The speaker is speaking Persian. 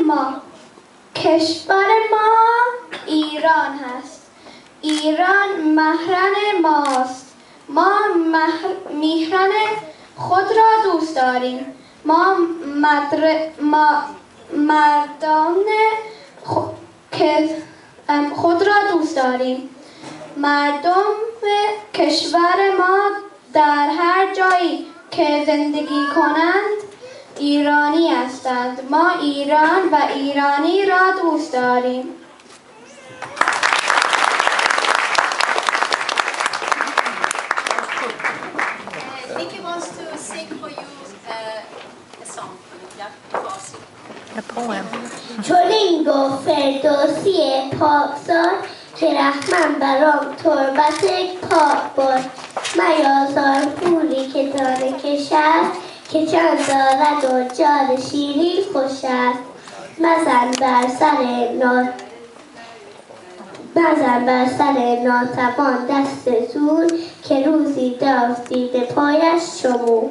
ما. کشور ما ایران هست. ایران محرم ماست. ما میهن خود را دوست داریم. ما مردان خود را دوست داریم. مردم کشور ما در هر جایی که زندگی کنند ایرانی هستند. ما ایران و ایرانی را دوست داریم. Nikki wants to sing for you a song. A poem. چنین گفت فردوسی پاکزاد که رحمن برام تربت پاک باد. میازار پوری که دانه کشد که چند دارد و جان شیرین خوش است. مزن بر سر ناتوان دست زور که روزی دزدیده پایش شمور.